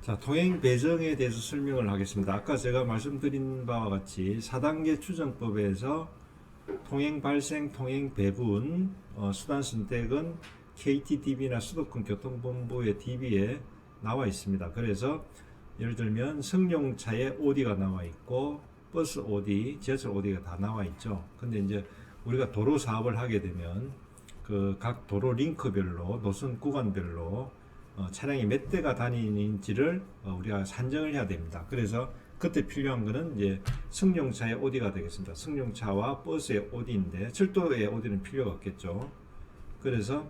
자, 통행 배정에 대해서 설명을 하겠습니다. 아까 제가 말씀드린 바와 같이 4단계 추정법에서 통행 발생, 통행 배분, 수단 선택은 KTDB나 수도권 교통본부의 DB에 나와 있습니다. 그래서 예를 들면 승용차에 OD가 나와 있고 버스 OD, 지하철 OD가 다 나와 있죠. 근데 이제 우리가 도로 사업을 하게 되면 그 각 도로 링크별로 노선 구간별로 차량이 몇 대가 다니는지를 우리가 산정을 해야 됩니다. 그래서 그때 필요한 거는 이제 승용차의 OD가 되겠습니다. 승용차와 버스의 OD인데 철도의 OD는 필요가 없겠죠. 그래서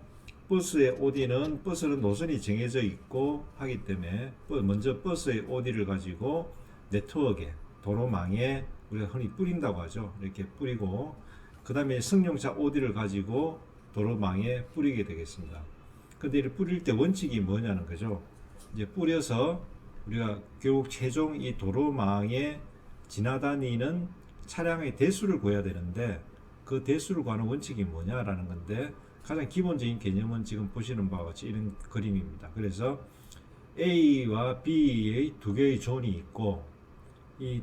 버스의 OD는 버스는 노선이 정해져 있고 하기 때문에 먼저 버스의 OD를 가지고 네트워크에 도로망에 우리가 흔히 뿌린다고 하죠. 이렇게 뿌리고 그 다음에 승용차 OD를 가지고 도로망에 뿌리게 되겠습니다. 근데 이를 뿌릴 때 원칙이 뭐냐는 거죠. 이제 뿌려서 우리가 결국 최종 이 도로망에 지나다니는 차량의 대수를 구해야 되는데 그 대수를 구하는 원칙이 뭐냐라는 건데 가장 기본적인 개념은 지금 보시는 바와 같이 이런 그림입니다. 그래서 A와 B의 두 개의 존이 있고 이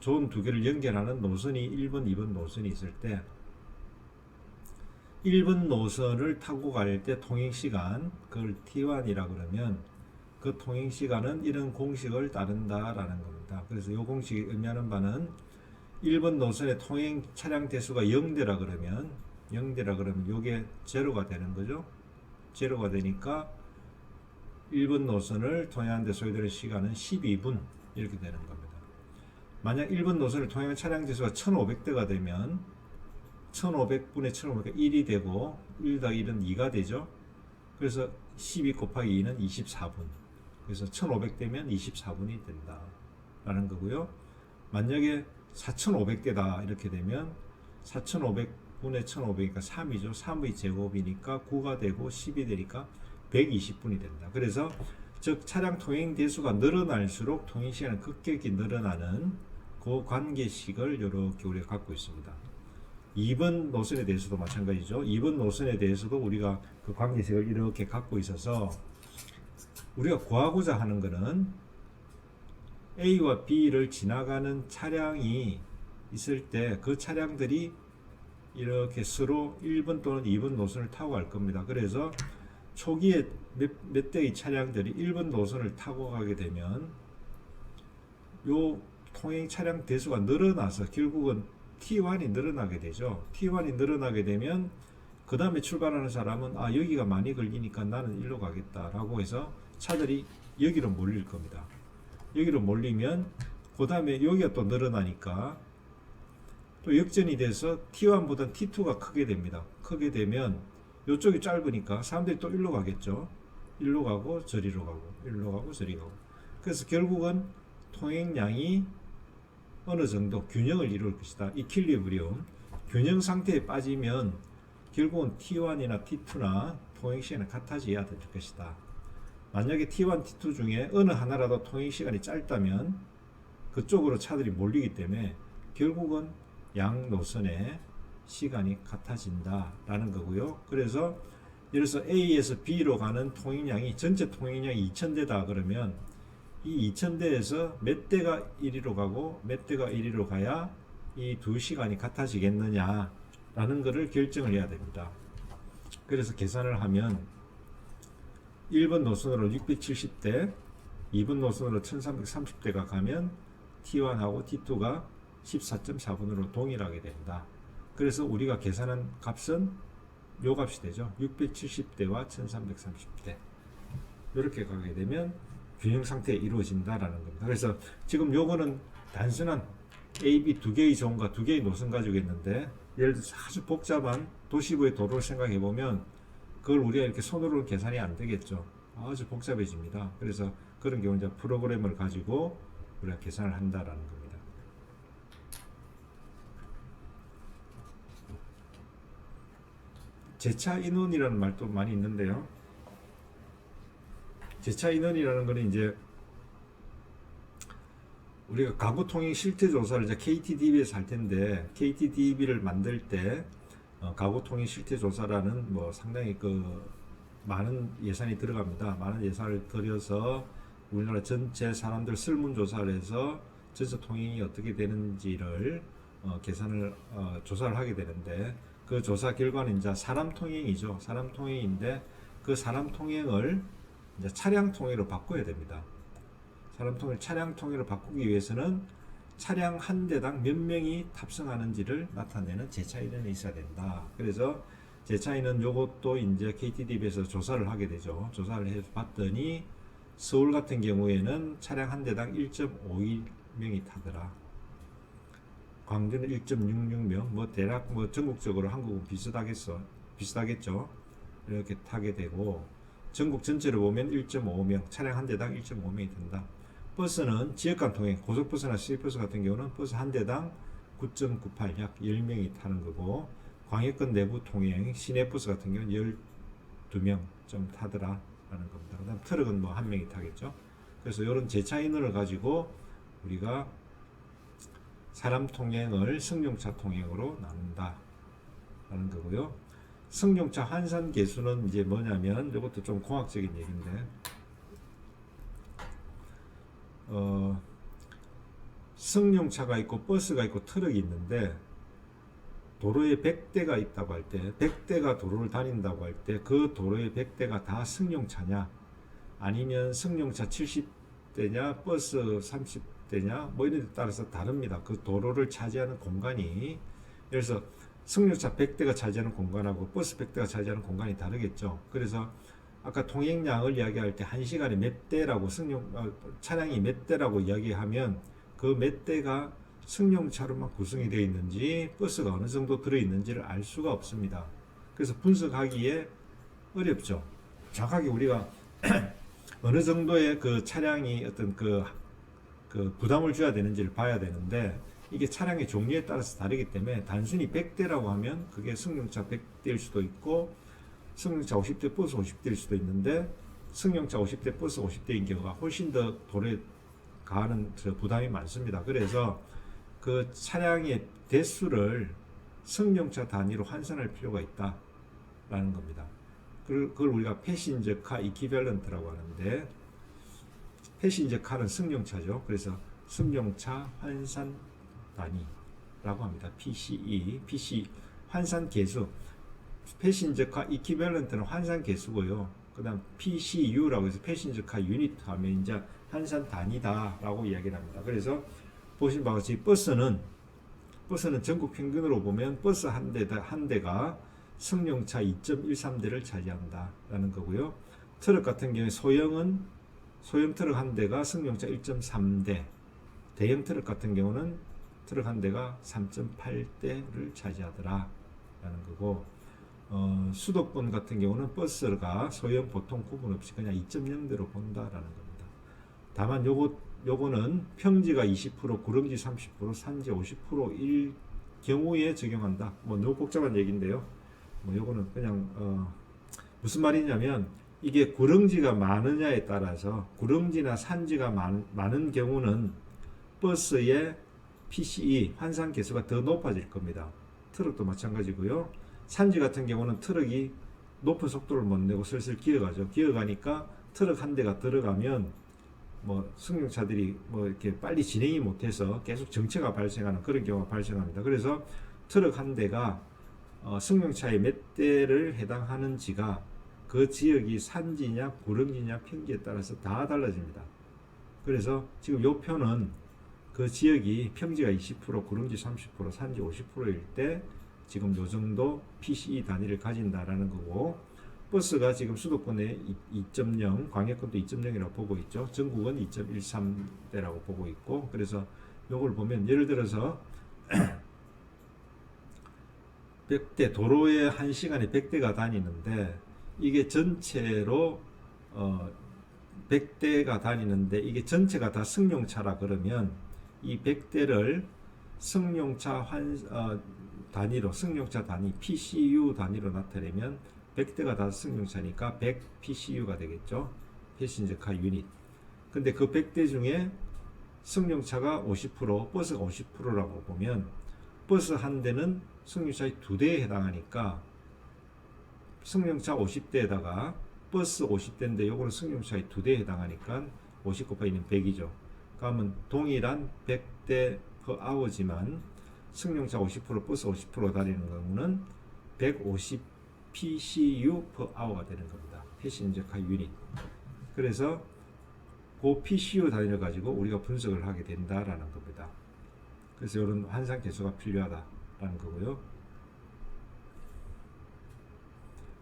존 두 개를 연결하는 노선이 1번, 2번 노선이 있을 때 1번 노선을 타고 갈 때 통행시간, 그걸 T1이라 그러면 그 통행시간은 이런 공식을 따른다라는 겁니다. 그래서 이 공식이 의미하는 바는 1번 노선의 통행 차량 대수가 0대라 그러면 이게 제로가 되는 거죠. 제로가 되니까 1번 노선을 통행하는데 소요되는 시간은 12분 이렇게 되는 겁니다. 만약 1번 노선을 통행한 차량 대수가 1500대가 되면 1500분의 1500가 1이 되고 1 더하기 1은 2가 되죠. 그래서 12 곱하기 2는 24분. 그래서 1500대면 24분이 된다 라는 거고요. 만약에 4500대다 이렇게 되면 4500분의 1500이니까 3이죠. 3의 제곱이니까 9가 되고 10이 되니까 120분이 된다. 그래서 즉 차량 통행 대수가 늘어날수록 통행 시간은 급격히 늘어나는 그 관계식을 이렇게 우리가 갖고 있습니다. 2번 노선에 대해서도 마찬가지죠. 2번 노선에 대해서도 우리가 그 관계식을 이렇게 갖고 있어서 우리가 구하고자 하는 것은 A와 B를 지나가는 차량이 있을 때 그 차량들이 이렇게 서로 1번 또는 2번 노선을 타고 갈 겁니다. 그래서 초기에 몇 대의 차량들이 1번 노선을 타고 가게 되면 요 통행 차량 대수가 늘어나서 결국은 T1이 늘어나게 되죠. T1이 늘어나게 되면 그 다음에 출발하는 사람은 여기가 많이 걸리니까 나는 일로 가겠다라고 해서 차들이 여기로 몰릴 겁니다. 여기로 몰리면 그 다음에 여기가 또 늘어나니까 또 역전이 돼서 T1보다 T2가 크게 됩니다. 크게 되면 이쪽이 짧으니까 사람들이 또 일로 가겠죠. 일로 가고 저리로 가고 일로 가고 저리 가고. 그래서 결국은 통행량이 어느 정도 균형을 이룰 것이다. 이퀄리브리움. 균형 상태에 빠지면 결국은 T1이나 T2나 통행시간이 같아져야 될 것이다. 만약에 T1, T2 중에 어느 하나라도 통행시간이 짧다면 그쪽으로 차들이 몰리기 때문에 결국은 양 노선의 시간이 같아진다라는 거고요. 그래서 예를 들어서 A에서 B로 가는 통행량이 전체 통행량이 2000대다 그러면 이 2000대에서 몇 대가 1위로 가고 몇 대가 1위로 가야 이 두 시간이 같아지겠느냐 라는 것을 결정을 해야 됩니다. 그래서 계산을 하면 1번 노선으로 670대 2번 노선으로 1330대가 가면 T1하고 T2가 14.4분으로 동일하게 된다. 그래서 우리가 계산한 값은 요 값이 되죠. 670대와 1330대 이렇게 가게 되면 균형 상태에 이루어진다라는 겁니다. 그래서 지금 요거는 단순한 A, B 두 개의 존과 두 개의 노선 가지고 있는데 예를 들어서 아주 복잡한 도시부의 도로를 생각해 보면 그걸 우리가 이렇게 손으로 계산이 안 되겠죠. 아주 복잡해집니다. 그래서 그런 경우 이제 프로그램을 가지고 우리가 계산을 한다라는 겁니다. 제차 인원이라는 말도 많이 있는데요. 제차 인원이라는 거는 이제 우리가 가구 통행 실태 조사를 이제 KTDB에서 할 텐데 KTDB를 만들 때 가구 통행 실태 조사라는 뭐 상당히 그 많은 예산이 들어갑니다. 많은 예산을 들여서 우리나라 전체 사람들 설문조사를 해서 전체 통행이 어떻게 되는지를 계산을 조사를 하게 되는데, 그 조사 결과는 이제 사람 통행이죠. 사람 통행인데 그 사람 통행을 이제 차량 통행으로 바꿔야 됩니다. 사람 통행, 차량 통행으로 바꾸기 위해서는 차량 한 대당 몇 명이 탑승하는지를 나타내는 제차인원이 있어야 된다. 그래서 제차인은 요것도 이제 KTDB에서 조사를 하게 되죠. 조사를 해서 봤더니 서울 같은 경우에는 차량 한 대당 1.51명이 타더라. 광주는 1.66명, 뭐 대략 뭐 전국적으로 한국은 비슷하겠죠. 이렇게 타게 되고, 전국 전체를 보면 1.5명, 차량 한 대당 1.5명이 든다. 버스는 지역간 통행, 고속버스나 시외버스 같은 경우는 버스 한 대당 9.98, 약 10명이 타는 거고, 광역권 내부 통행, 시내버스 같은 경우는 12명 좀 타더라 라는 겁니다. 그 다음 트럭은 뭐 한 명이 타겠죠. 그래서 이런 제차 인원을 가지고 우리가 사람 통행을 승용차 통행으로 나눈다 라는 거고요. 승용차 환산 계수는 이제 뭐냐면, 이것도 좀 공학적인 얘기인데, 승용차가 있고 버스가 있고 트럭이 있는데, 도로에 100대가 있다고 할 때, 100대가 도로를 다닌다고 할 때 그 도로의 100대가 다 승용차냐, 아니면 승용차 70대냐 버스 30대냐 뭐 이런 데 따라서 다릅니다. 그 도로를 차지하는 공간이. 그래서 승용차 100대가 차지하는 공간하고 버스 100대가 차지하는 공간이 다르겠죠. 그래서 아까 통행량을 이야기할 때 1시간에 몇 대라고 차량이 몇 대라고 이야기하면 그 몇 대가 승용차로만 구성이 되어 있는지 버스가 어느 정도 들어있는지를 알 수가 없습니다. 그래서 분석하기에 어렵죠. 정확하게 우리가 어느 정도의 그 차량이 어떤 그 부담을 줘야 되는지를 봐야 되는데, 이게 차량의 종류에 따라서 다르기 때문에 단순히 100대라고 하면 그게 승용차 100대일 수도 있고 승용차 50대 버스 50대일 수도 있는데, 승용차 50대 버스 50대인 경우가 훨씬 더 도로에 가하는 부담이 많습니다. 그래서 그 차량의 대수를 승용차 단위로 환산할 필요가 있다라는 겁니다. 그걸 우리가 패신저카 이퀴밸런트라고 하는데, 패신저카는 승용차죠. 그래서 승용차 환산 단위라고 합니다. PC 환산 계수. 패신저카 이퀴밸런트는 환산 계수고요. 그 다음 PCU라고 해서 패신저카 유니트 하면 이제 환산 단위다라고 이야기를 합니다. 그래서 보신 바와 같이 버스는 전국 평균으로 보면 버스 한 대가 승용차 2.13대를 차지한다라는 거고요. 트럭 같은 경우에 소형 트럭 한 대가 승용차 1.3대, 대형 트럭 같은 경우는 트럭 한 대가 3.8대를 차지하더라 라는 거고, 수도권 같은 경우는 버스가 소형 보통 구분 없이 그냥 2.0대로 본다라는 겁니다. 다만 요거는 평지가 20%, 구릉지 30%, 산지 50%일 경우에 적용한다. 뭐 너무 복잡한 얘기인데요. 뭐 요거는 그냥 무슨 말이냐면, 이게 구릉지가 많으냐에 따라서 구릉지나 산지가 많은 경우는 버스의 PCE 환산 계수가 더 높아질 겁니다. 트럭도 마찬가지고요. 산지 같은 경우는 트럭이 높은 속도를 못 내고 슬슬 기어가죠. 기어가니까 트럭 한 대가 들어가면 뭐 승용차들이 뭐 이렇게 빨리 진행이 못해서 계속 정체가 발생하는 그런 경우가 발생합니다. 그래서 트럭 한 대가 승용차의 몇 대를 해당하는지가 그 지역이 산지냐 구릉지냐 평지에 따라서 다 달라집니다. 그래서 지금 요 표는 그 지역이 평지가 20%, 구릉지 30%, 산지 50%일 때 지금 요 정도 PCE 단위를 가진다라는 거고, 버스가 지금 수도권에 2.0, 광역권도 2.0이라고 보고 있죠. 전국은 2.13대라고 보고 있고, 그래서 요걸 보면 예를 들어서 100대, 도로에 1시간에 100대가 다니는데, 이게 전체로 100대가 다니는데 이게 전체가 다 승용차라 그러면 이 100대를 승용차 단위로, 승용차 단위 PCU 단위로 나타내면 100대가 다 승용차니까 100 PCU가 되겠죠. 패신저카 유닛. 근데 그 100대 중에 승용차가 50%, 버스가 50%라고 보면 버스 한 대는 승용차의 2대에 해당하니까 승용차 50대에다가 버스 50대인데 요거는 승용차의 2대에 해당하니까 50 곱하기 2는 100이죠. 그러면 동일한 100대 per hour지만 승용차 50% 버스 50% 다니는 경우는 150 PCU per hour가 되는 겁니다. 패신저 카 유닛. 그래서 그 PCU 단위를 가지고 우리가 분석을 하게 된다라는 겁니다. 그래서 이런 환상 계수가 필요하다라는 거고요.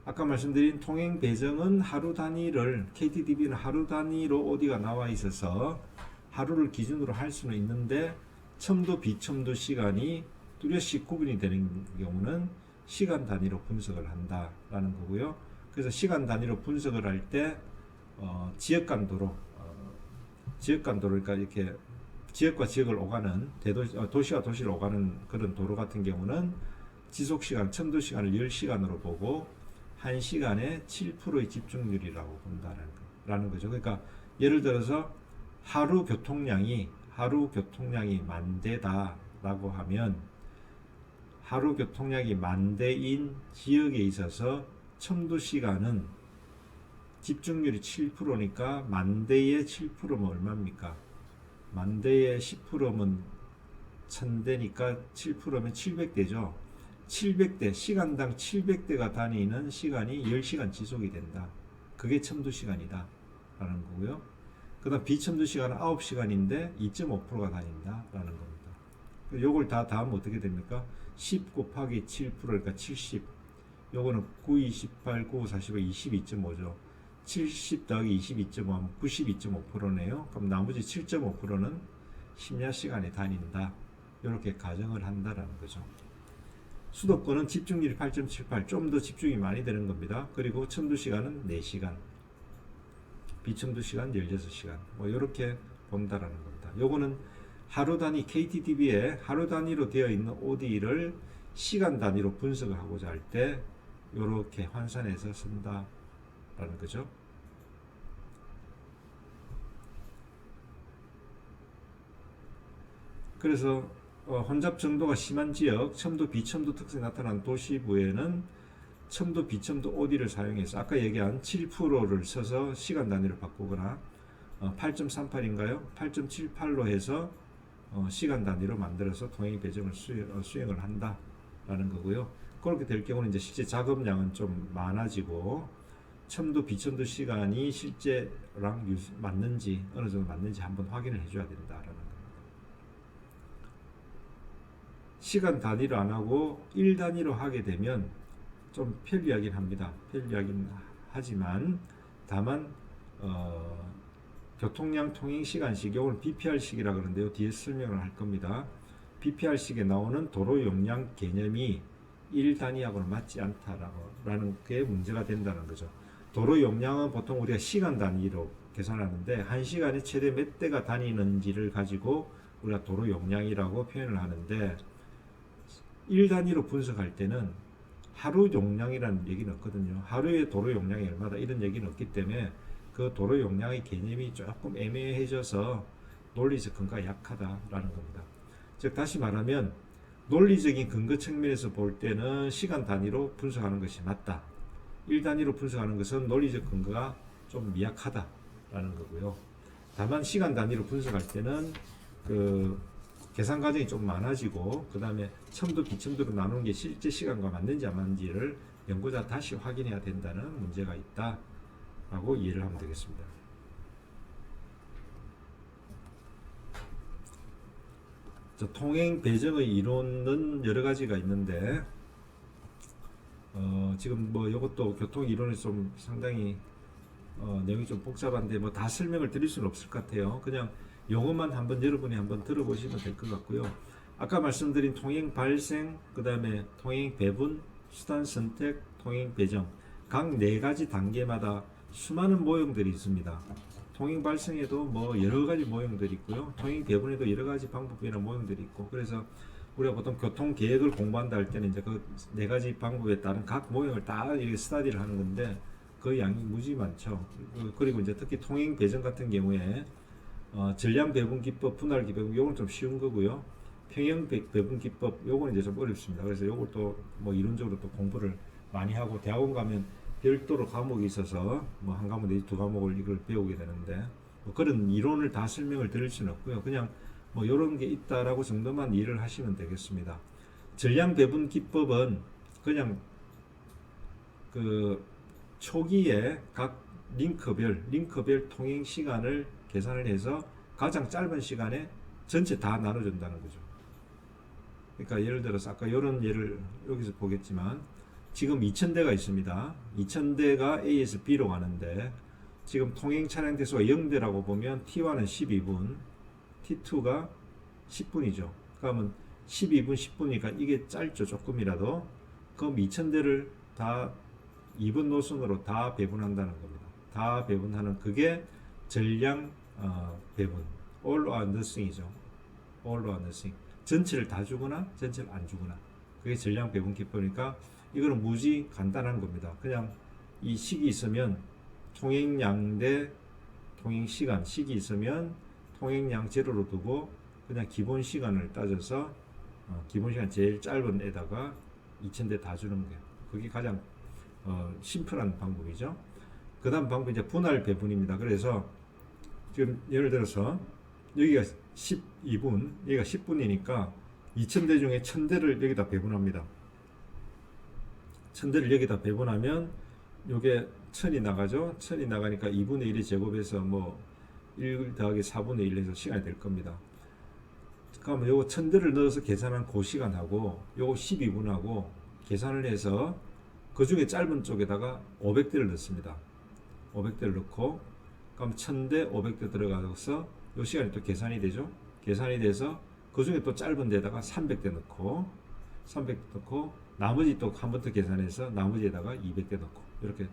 아까 말씀드린 통행 배정은 하루 단위를 KTDB는 하루 단위로 OD가 나와 있어서 하루를 기준으로 할 수는 있는데 첨도 비첨도 시간이 뚜렷이 구분이 되는 경우는 시간 단위로 분석을 한다라는 거고요. 그래서 시간 단위로 분석을 할 때 지역 간도로 그러니까 이렇게 지역과 지역을 오가는 도시와 도시를 오가는 그런 도로 같은 경우는 지속 시간, 첨도 시간을 10시간으로 보고 1시간에 7%의 집중률이라고 본다라는 거죠. 그러니까 예를 들어서 하루 교통량이 만 대다라고 하면 하루 교통량이 만 대인 지역에 있어서 첨도 시간은 집중률이 7%니까 만 대의 7%면 얼마입니까? 만 대의 10%면 1000대니까 7%면 700대죠. 700대, 시간당 700대가 다니는 시간이 10시간 지속이 된다. 그게 첨도 시간이다 라는 거고요. 그 다음 비첨도 시간은 9시간인데 2.5%가 다닌다 라는 겁니다. 요걸 다 다음 어떻게 됩니까? 10 곱하기 7% 그러니까 70. 요거는 9, 28, 9, 45, 22.5죠. 70 더하기 22.5하면 92.5%네요. 그럼 나머지 7.5%는 심야 시간에 다닌다. 이렇게 가정을 한다라는 거죠. 수도권은 집중률이 8.78, 좀 더 집중이 많이 되는 겁니다. 그리고 첨도 시간은 4시간, 비첨도 시간 16시간, 뭐 이렇게 본다라는 겁니다. 요거는 하루 단위 KTDB에 하루 단위로 되어 있는 OD를 시간 단위로 분석을 하고자 할 때 이렇게 환산해서 쓴다라는 거죠. 그래서 혼잡 정도가 심한 지역, 첨도 비첨도 특성이 나타난 도시부에는 첨도 비첨도 OD를 사용해서 아까 얘기한 7%를 써서 시간 단위를 바꾸거나 8.38인가요? 8.78로 해서 시간 단위로 만들어서 통행 배정을 수행을 한다라는 거고요. 그렇게 될 경우는 이제 실제 작업량은 좀 많아지고 첨도 비첨도 시간이 실제랑 맞는지 어느 정도 맞는지 한번 확인을 해줘야 된다라는 겁니다. 시간 단위로 안 하고 일 단위로 하게 되면 좀 편리하긴 합니다. 편리하긴 하지만 다만 교통량 통행 시간식, 이거는 BPR식이라 그러는데요. 뒤에 설명을 할 겁니다. BPR식에 나오는 도로 용량 개념이 1단위하고는 맞지 않다라는 게 문제가 된다는 거죠. 도로 용량은 보통 우리가 시간 단위로 계산하는데 1시간에 최대 몇 대가 다니는지를 가지고 우리가 도로 용량이라고 표현을 하는데 1단위로 분석할 때는 하루 용량이라는 얘기는 없거든요. 하루의 도로 용량이 얼마다 이런 얘기는 없기 때문에 그 도로 용량의 개념이 조금 애매해져서 논리적 근거가 약하다라는 겁니다. 즉 다시 말하면 논리적인 근거 측면에서 볼 때는 시간 단위로 분석하는 것이 맞다. 1단위로 분석하는 것은 논리적 근거가 좀 미약하다라는 거고요. 다만 시간 단위로 분석할 때는 그 계산 과정이 좀 많아지고 그 다음에 첨도 비첨도로 나누는 게 실제 시간과 맞는지 안 맞는지를 연구자 다시 확인해야 된다는 문제가 있다 라고 이해를 하면 되겠습니다. 통행 배정의 이론은 여러 가지가 있는데 지금 뭐 이것도 교통 이론이 좀 상당히 내용이 좀 복잡한데 뭐 다 설명을 드릴 수는 없을 것 같아요. 그냥 용어만 한번 여러분이 한번 들어보시면 될 것 같고요. 아까 말씀드린 통행 발생, 그 다음에 통행 배분, 수단 선택, 통행 배정 각 4가지 단계마다 수많은 모형들이 있습니다. 통행 발생에도 뭐 여러 가지 모형들이 있고요. 통행 배분에도 여러 가지 방법이나 모형들이 있고, 그래서 우리가 보통 교통 계획을 공부한다 할 때는 이제 그 4가지 방법에 따른 각 모형을 다 이렇게 스터디를 하는 건데 그 양이 무지 많죠. 그리고 이제 특히 통행 배정 같은 경우에 전량 배분 기법, 분할 기법, 요건 좀 쉬운 거고요. 평형 배분 기법, 요건 이제 좀 어렵습니다. 그래서 요걸 또 뭐 이론적으로 또 공부를 많이 하고 대학원 가면 별도로 과목이 있어서 뭐 한 과목 내지 2과목을 이걸 배우게 되는데 뭐 그런 이론을 다 설명을 드릴 수는 없고요. 그냥 뭐 이런 게 있다라고 정도만 이해를 하시면 되겠습니다. 전량 배분 기법은 그냥 그 초기에 각 링크별 통행 시간을 계산을 해서 가장 짧은 시간에 전체 다 나눠준다는 거죠. 그러니까 예를 들어서 아까 이런 예를 여기서 보겠지만 지금 2000대가 있습니다. 2000대가 A에서 B로 가는데 지금 통행 차량 대수가 0대라고 보면 T1은 12분, T2가 10분이죠. 그러면 12분, 10분이니까 이게 짧죠. 조금이라도. 그럼 2000대를 다 2분 노선으로 다 배분한다는 겁니다. 다 배분하는 그게 전량 배분. all or nothing이죠. all or nothing. 전체를 다 주거나 전체를 안 주거나. 그게 전량 배분 기법이니까 이거는 무지 간단한 겁니다. 그냥 이 식이 있으면 통행량 대 통행시간 식이 있으면 통행량 제로로 두고 그냥 기본 시간을 따져서 기본 시간 제일 짧은 애다가 2000대 다 주는 거예요. 그게 가장 심플한 방법이죠. 그 다음 방법이 이제 분할 배분입니다. 그래서 지금 예를 들어서 여기가 12분, 여기가 10분이니까 2000대 중에 1000대를 여기다 배분합니다. 1000대를 여기다 배분하면 요게 1000이 나가죠. 1000이 나가니까 2분의 1이 제곱해서 뭐 1 더하기 4분의 1 해서 시간이 될 겁니다. 그러면 요거 1000대를 넣어서 계산한 그 시간하고 요거 12분하고 계산을 해서 그 중에 짧은 쪽에다가 500대를 넣습니다. 500대를 넣고 그럼 1000대 500대 들어가서 요 시간이 또 계산이 되죠. 계산이 돼서 그 중에 또 짧은 데다가 300대 넣고 300대 넣고 나머지 또 한 번 더 계산해서 나머지에다가 200대 넣고 이렇게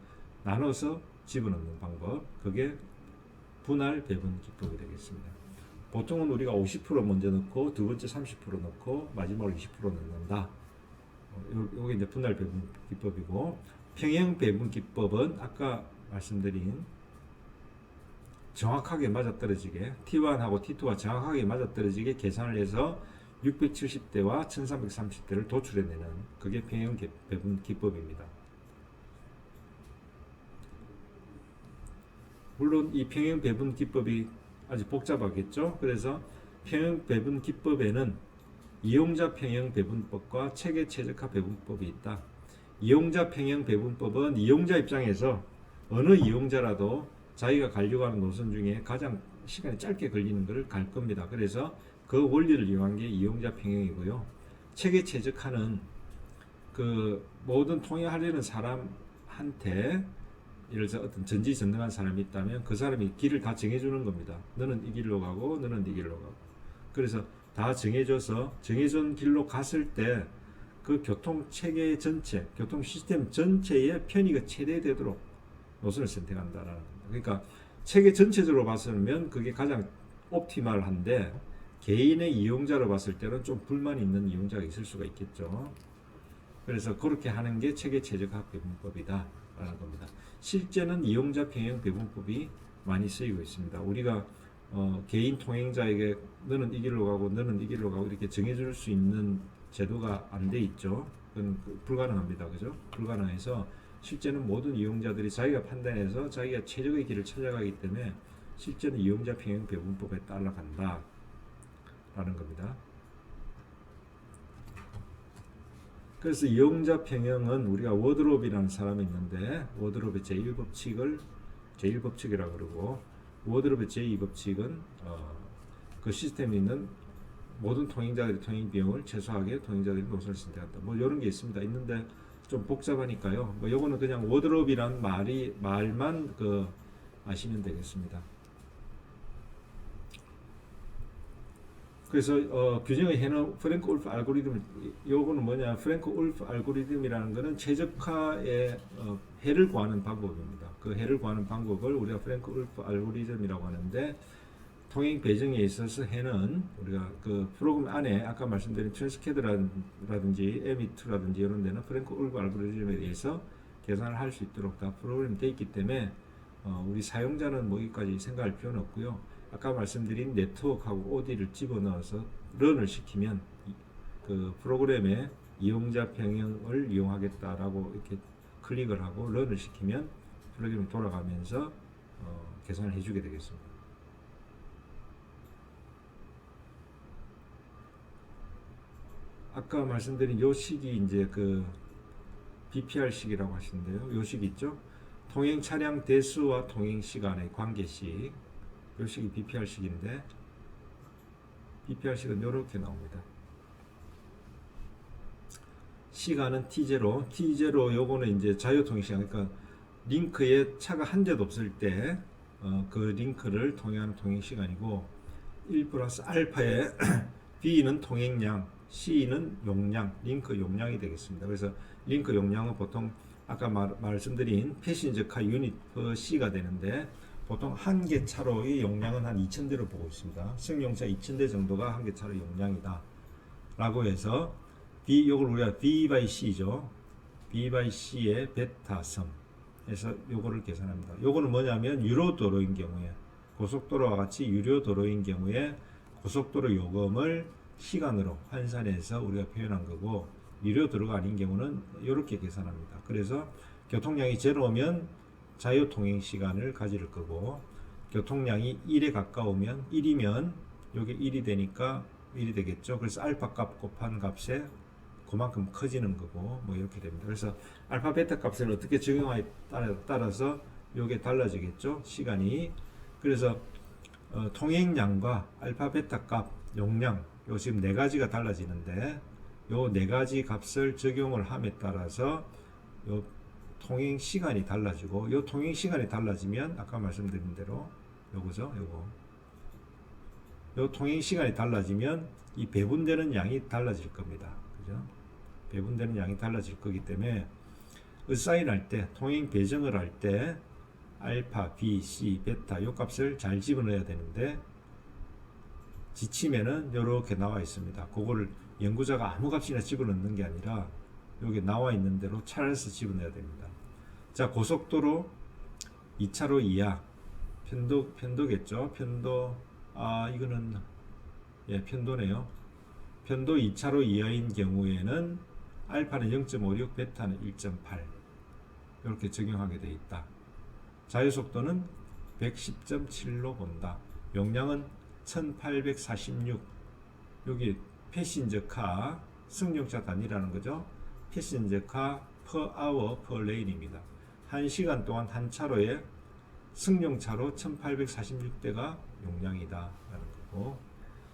나눠서 집어넣는 방법, 그게 분할 배분 기법이 되겠습니다. 보통은 우리가 50% 먼저 넣고 두 번째 30% 넣고 마지막으로 20% 넣는다. 요게 이제 분할 배분 기법이고, 평행 배분 기법은 아까 말씀드린 정확하게 맞아떨어지게 T1하고 T2가 정확하게 맞아떨어지게 계산을 해서 670대와 1330대를 도출해내는 그게 평행 배분 기법입니다. 물론 이 평행 배분 기법이 아주 복잡하겠죠. 그래서 평행 배분 기법에는 이용자 평행 배분법과 체계 최적화 배분법이 있다. 이용자 평행 배분법은 이용자 입장에서 어느 이용자라도 자기가 가려고 하는 노선 중에 가장 시간이 짧게 걸리는 것을 갈 겁니다. 그래서 그 원리를 이용한 게 이용자 평행이고요. 체계 최적화는 그 모든 통행하려는 사람한테 예를 들어서 어떤 전지전능한 사람이 있다면 그 사람이 길을 다 정해주는 겁니다. 너는 이 길로 가고 너는 이 길로 가고. 그래서 다 정해줘서 정해준 길로 갔을 때 그 교통 체계 전체, 교통 시스템 전체의 편의가 최대되도록 노선을 선택한다라는 겁니다. 그러니까 체계 전체적으로 봤으면 그게 가장 옵티멀한데 개인의 이용자로 봤을 때는 좀 불만이 있는 이용자가 있을 수가 있겠죠. 그래서 그렇게 하는 게 체계 최적화 배분법이다 라는 겁니다. 실제는 이용자 평행 배분법이 많이 쓰이고 있습니다. 우리가 개인 통행자에게 너는 이 길로 가고 너는 이 길로 가고 이렇게 정해줄 수 있는 제도가 안 돼 있죠. 그건 불가능합니다. 그죠? 불가능해서 실제는 모든 이용자들이 자기가 판단해서 자기가 최적의 길을 찾아가기 때문에 실제는 이용자 평행 배분법에 따라간다 라는 겁니다. 그래서 이용자 평형은 우리가 워드롭이라는 사람이 있는데 워드롭의 제1법칙이라고 그러고 워드롭의 제2법칙은 그 시스템에 있는 모든 통행자들의 통행 비용을 최소화하게 통행자들이 노선을 선택한다. 뭐 이런 게 있는데 좀 복잡하니까요. 뭐 요거는 그냥 워드롭이란 말만 아시면 되겠습니다. 그래서 규정을 해놓은 프랭크 울프 알고리즘, 요거는 뭐냐? 프랭크 울프 알고리즘이라는 거는 최적화의 해를 구하는 방법입니다. 그 해를 구하는 방법을 우리가 프랭크 울프 알고리즘이라고 하는데, 통행 배정에 있어서 해는 우리가 그 프로그램 안에 아까 말씀드린 트랜스캐드라든지 M2라든지 이런 데는 프랭크 울프 알고리즘에 의해서 계산을 할 수 있도록 다 프로그램이 되어 있기 때문에 우리 사용자는 뭐 여기까지 생각할 필요는 없고요. 아까 말씀드린 네트워크하고 OD를 집어넣어서 런을 시키면 그 프로그램에 이용자 평형을 이용하겠다라고 이렇게 클릭을 하고 런을 시키면 프로그램이 돌아가면서 계산을 해주게 되겠습니다. 아까 말씀드린 요 식이 이제 그 BPR식이라고 하시는데요. 요 식 있죠? 통행 차량 대수와 통행 시간의 관계식. 요 식이 BPR식인데 BPR식은 이렇게 나옵니다. 시간은 T0, T0 요거는 이제 자유통행 시간, 그러니까 링크에 차가 한 대도 없을 때 그 링크를 통행하는 통행 시간이고 1 플러스 알파에 B는 통행량, C는 용량, 링크 용량이 되겠습니다. 그래서 링크 용량은 보통 아까 말씀드린 패신저카 유닛 per C가 되는데 보통 한 개 차로의 용량은 한 2,000대로 보고 있습니다. 승용차 2,000대 정도가 한 개 차로 용량이다 라고 해서 요걸 우리가 B by C죠. B by C의 베타섬 해서 요거를 계산합니다. 요거는 뭐냐면 유료도로인 경우에 고속도로와 같이 유료도로인 경우에 고속도로 요금을 시간으로 환산해서 우리가 표현한 거고 유료도로가 아닌 경우는 이렇게 계산합니다. 그래서 교통량이 제로면 자유통행 시간을 가질 거고 교통량이 1에 가까우면 1이면 요게 1이 되니까 1이 되겠죠. 그래서 알파 값 곱한 값에 그만큼 커지는 거고 뭐 이렇게 됩니다. 그래서 알파 베타 값을 어떻게 적용하에 따라서 요게 달라지겠죠. 시간이. 그래서 통행량과 알파 베타 값, 용량 요 지금 네 가지가 달라지는데 요 네 가지 값을 적용을 함에 따라서 요 통행 시간이 달라지고 요 통행 시간이 달라지면 아까 말씀드린 대로 요거죠. 요 통행 시간이 달라지면 이 배분되는 양이 달라질 겁니다. 그죠? 배분되는 양이 달라질 거기 때문에 어사인할 때 통행 배정을 할 때 알파, B, C, 베타 요 값을 잘 집어넣어야 되는데 지침에는 이렇게 나와 있습니다. 그거를 연구자가 아무 값이나 집어넣는 게 아니라 여기 나와 있는 대로 찾아서 집어넣어야 됩니다. 자, 고속도로 2차로 이하 편도겠죠. 편도 이거는 편도네요. 편도 2차로 이하인 경우에는 알파는 0.56, 베타는 1.8 이렇게 적용하게 되어 있다. 자유속도는 110.7로 본다. 용량은 1846 여기 패신저카 승용차 단위라는 거죠. 패신저카 per hour per lane입니다. 1시간 동안 한 차로에 승용차로 1846대가 용량이다 라는 거고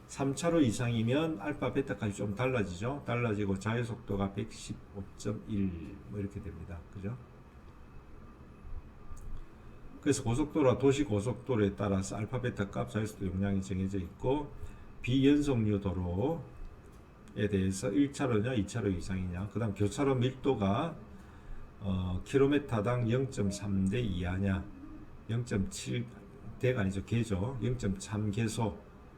3차로 이상이면 알파 베타까지 좀 달라지죠. 달라지고 자유속도가 115.1 뭐 이렇게 됩니다. 그죠? 그래서 고속도로와 도시고속도로에 따라서 알파 베타 값 자유속도 용량이 정해져 있고 비연속류 도로에 대해서 1차로냐 2차로 이상이냐 그 다음 교차로 밀도가 킬로미터당 0.3대 이하냐 0.7대가 아니죠. 개죠. 0.3개소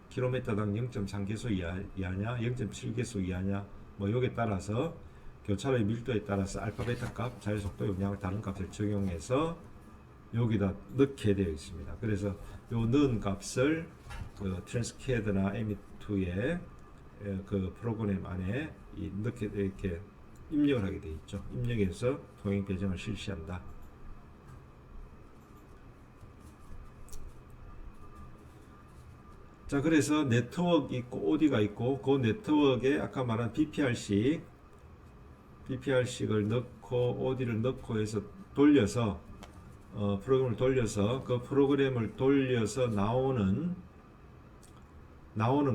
킬로미터당 0.3개소 이하냐 0.7개소 이하냐 뭐 요게 따라서 교차로의 밀도에 따라서 알파 베타 값 자유속도 용량을 다른 값을 적용해서 여기다 넣게 되어 있습니다. 그래서 요 넣은 값을 그 트랜스캐드나 M2의 그 프로그램 안에 넣게 이렇게 입력을 하게 되어 있죠. 입력해서 통행 배정을 실시한다. 자, 그래서 네트워크 있고 OD가 있고 그 네트워크에 아까 말한 BPR식을 넣고 OD를 넣고 해서 돌려서 프로그램을 돌려서 그 프로그램을 돌려서 나오는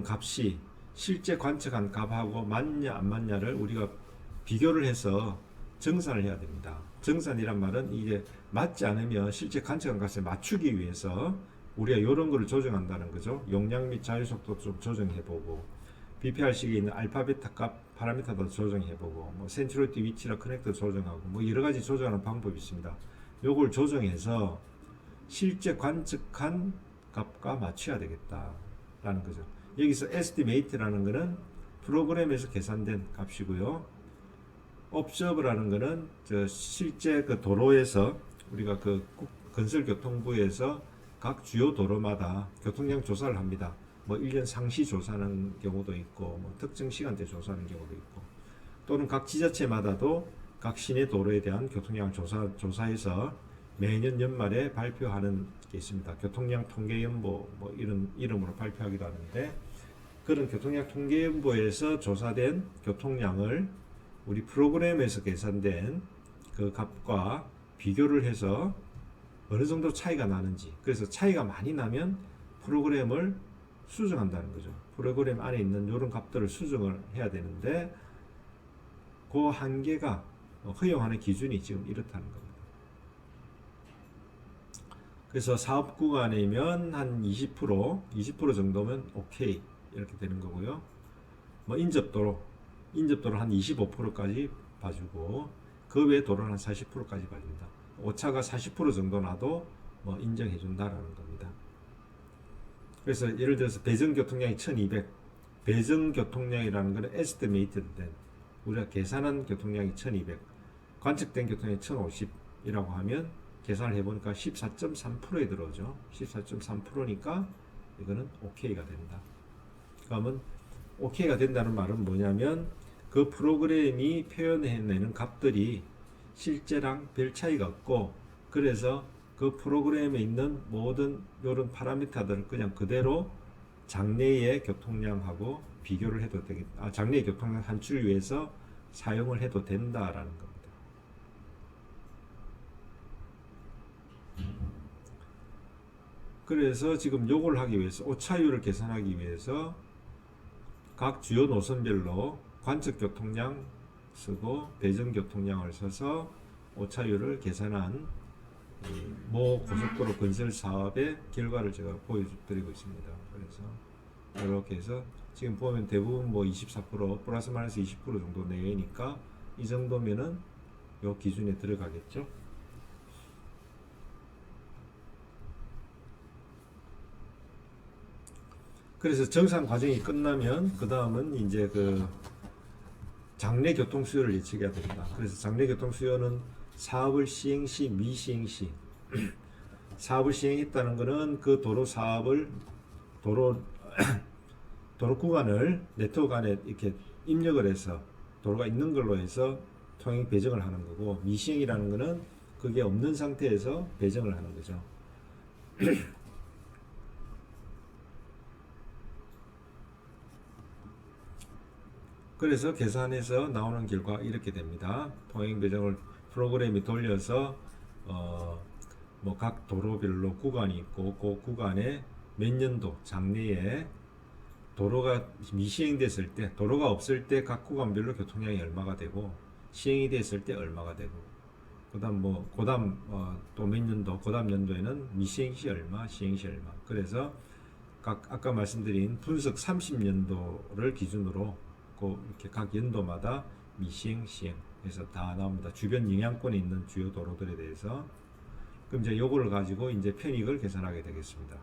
값이 실제 관측한 값하고 맞냐 안 맞냐를 우리가 비교를 해서 정산을 해야 됩니다. 정산이란 말은 이게 맞지 않으면 실제 관측한 값에 맞추기 위해서 우리가 이런 거를 조정한다는 거죠. 용량 및 자유속도 좀 조정해보고 BPR식에 있는 알파 베타 값 파라미터도 조정해보고 뭐 센츄리티 위치나 커넥터 조정하고 뭐 여러 가지 조정하는 방법이 있습니다. 요걸 조정해서 실제 관측한 값과 맞춰야 되겠다라는 거죠. 여기서 estimate라는 거는 프로그램에서 계산된 값이고요. observe라는 거는 실제 그 도로에서 우리가 그 건설교통부에서 각 주요 도로마다 교통량 조사를 합니다. 뭐 1년 상시 조사하는 경우도 있고 뭐 특정 시간대 조사하는 경우도 있고 또는 각 지자체마다도 각 시내 도로에 대한 교통량을 조사해서 매년 연말에 발표하는 게 있습니다. 교통량 통계연보 뭐 이런 이름으로 발표하기도 하는데 그런 교통량 통계연보에서 조사된 교통량을 우리 프로그램에서 계산된 그 값과 비교를 해서 어느 정도 차이가 나는지, 그래서 차이가 많이 나면 프로그램을 수정한다는 거죠. 프로그램 안에 있는 이런 값들을 수정을 해야 되는데 그 한계가 허용하는 기준이 지금 이렇다는 겁니다. 그래서 사업 구간이면 한 20% 정도면 오케이 이렇게 되는 거고요. 뭐 인접도를 한 25%까지 봐주고 그 외 도로는 한 40%까지 봐준다. 오차가 40% 정도 나도 뭐 인정해 준다라는 겁니다. 그래서 예를 들어서 배정 교통량이 1200, 배정 교통량이라는 것은 estimated 된 우리가 계산한 교통량이 1200, 관측된 교통량이 1050이라고 하면 계산을 해보니까 14.3%에 들어오죠. 14.3%니까 이거는 OK가 된다. 그러면 OK가 된다는 말은 뭐냐면 그 프로그램이 표현해내는 값들이 실제랑 별 차이가 없고 그래서 그 프로그램에 있는 모든 이런 파라미터들을 그냥 그대로 장래의 교통량하고 비교를 해도 되겠다. 장래의 교통량 산출을 위해서 사용을 해도 된다라는 겁니다. 그래서 지금 요걸 하기 위해서 오차율을 계산하기 위해서 각 주요 노선별로 관측 교통량 쓰고 배정 교통량을 써서 오차율을 계산한 모 고속도로 건설 사업의 결과를 제가 보여드리고 있습니다. 그래서 이렇게 해서 지금 보면 대부분 뭐 24% 플러스 마이너스 20% 정도 내외니까 이 정도면은 요 기준에 들어가겠죠. 그래서 정상 과정이 끝나면 그 다음은 이제 그 장래 교통 수요를 예측해야 됩니다. 그래서 장래 교통 수요는 사업을 시행 시, 미시행 시 사업을 시행했다는 것은 그 도로 사업을 도로 구간을 네트워크 안에 이렇게 입력을 해서 도로가 있는 걸로 해서 통행 배정을 하는 거고, 미시행이라는 것은 그게 없는 상태에서 배정을 하는 거죠. 그래서 계산해서 나오는 결과 이렇게 됩니다. 통행 배정을 프로그램이 돌려서 뭐 각 도로별로 구간이 있고 그 구간에 몇 년도 장래에 도로가 미시행됐을 때, 도로가 없을 때 각 구간별로 교통량이 얼마가 되고 시행이 됐을 때 얼마가 되고 그다음 또 몇 년도 그다음 연도에는 미시행 시 얼마, 시행 시 얼마. 그래서 아까 말씀드린 분석 30년도를 기준으로 이렇게 각 연도마다 미시행, 시행 해서 다 나옵니다. 주변 영향권에 있는 주요 도로들에 대해서. 그럼 이제 요거를 가지고 이제 편익을 계산하게 되겠습니다.